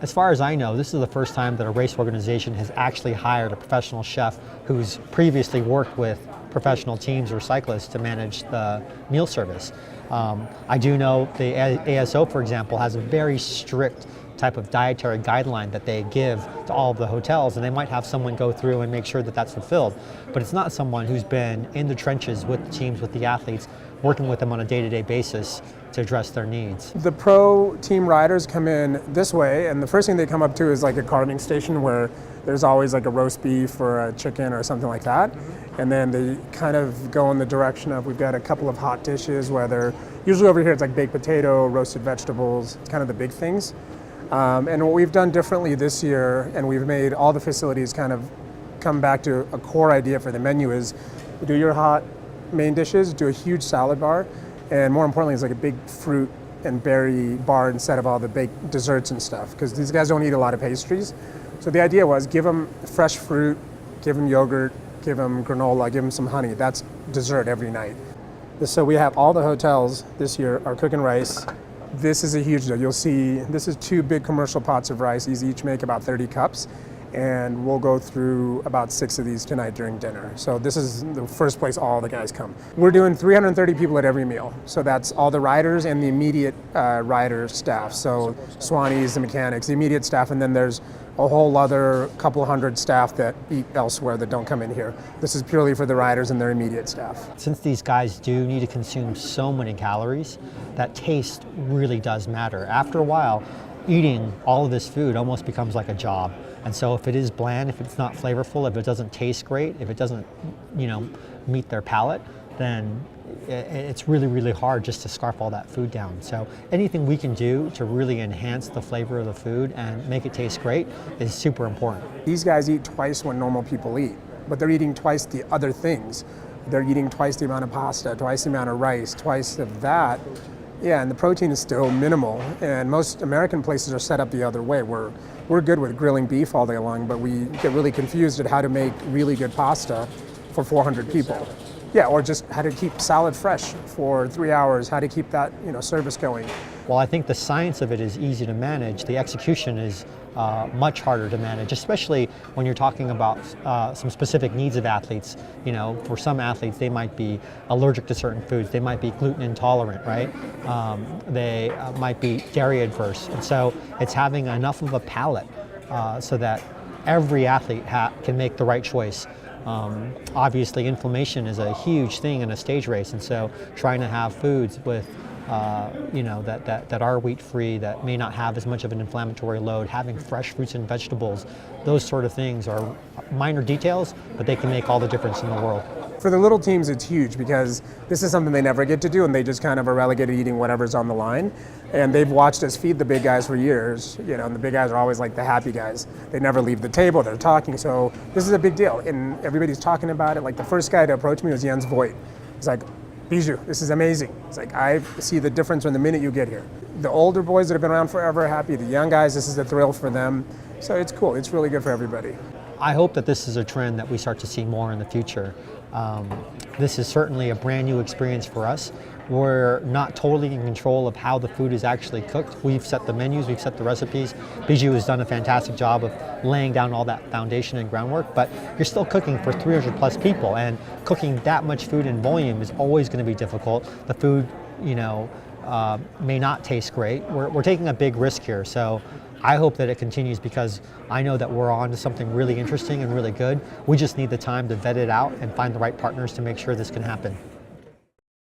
As far as I know, this is the first time that a race organization has actually hired a professional chef who's previously worked with professional teams or cyclists to manage the meal service. I do know the ASO, for example, has a very strict type of dietary guideline that they give to all of the hotels, and they might have someone go through and make sure that that's fulfilled. But it's not someone who's been in the trenches with the teams, with the athletes, working with them on a day-to-day basis to address their needs. The pro team riders come in this way, and the first thing they come up to is like a carving station where there's always like a roast beef or a chicken or something like that. And then they kind of go in the direction of, we've got a couple of hot dishes, whether, usually over here it's like baked potato, roasted vegetables, it's kind of the big things. And what we've done differently this year, and we've made all the facilities kind of come back to a core idea for the menu, is do your hot main dishes, do a huge salad bar, and more importantly, it's like a big fruit and berry bar instead of all the baked desserts and stuff, because these guys don't eat a lot of pastries. So the idea was give them fresh fruit, give them yogurt, give them granola, give them some honey. That's dessert every night. So we have all the hotels this year are cooking rice. This is a huge deal. You'll see, this is 2 big commercial pots of rice. These each make about 30 cups. And we'll go through about 6 of these tonight during dinner. So this is the first place all the guys come. We're doing 330 people at every meal. So that's all the riders and the immediate rider staff. So Swanees, the mechanics, the immediate staff, and then there's a whole other couple hundred staff that eat elsewhere that don't come in here. This is purely for the riders and their immediate staff. Since these guys do need to consume so many calories, that taste really does matter. After a while, eating all of this food almost becomes like a job. And so if it is bland, if it's not flavorful, if it doesn't taste great, if it doesn't, meet their palate, then it's really, really hard just to scarf all that food down. So anything we can do to really enhance the flavor of the food and make it taste great is super important. These guys eat twice what normal people eat, but they're eating twice the other things. They're eating twice the amount of pasta, twice the amount of rice, twice of that. Yeah, and the protein is still minimal, and most American places are set up the other way. We're good with grilling beef all day long, but we get really confused at how to make really good pasta for 400 people. Yeah, or just how to keep salad fresh for 3 hours, how to keep that service going. While I think the science of it is easy to manage, the execution is much harder to manage, especially when you're talking about some specific needs of athletes. For some athletes, they might be allergic to certain foods. They might be gluten intolerant, right? They might be dairy adverse. And so it's having enough of a palate so that every athlete can make the right choice. Obviously, inflammation is a huge thing in a stage race, and so trying to have foods with that are wheat-free, that may not have as much of an inflammatory load, having fresh fruits and vegetables, those sort of things are minor details, but they can make all the difference in the world. For the little teams, it's huge because this is something they never get to do, and they just kind of are relegated eating whatever's on the line. And they've watched us feed the big guys for years, and the big guys are always like the happy guys. They never leave the table, they're talking, so this is a big deal. And everybody's talking about it. Like the first guy to approach me was Jens Voigt. He's like, Biiju, this is amazing. It's like, I see the difference from the minute you get here. The older boys that have been around forever are happy. The young guys, this is a thrill for them. So it's cool, it's really good for everybody. I hope that this is a trend that we start to see more in the future. This is certainly a brand new experience for us. We're not totally in control of how the food is actually cooked. We've set the menus, we've set the recipes. Biiju has done a fantastic job of laying down all that foundation and groundwork, but you're still cooking for 300 plus people, and cooking that much food in volume is always going to be difficult. The food, may not taste great. We're taking a big risk here, so I hope that it continues because I know that we're on to something really interesting and really good. We just need the time to vet it out and find the right partners to make sure this can happen.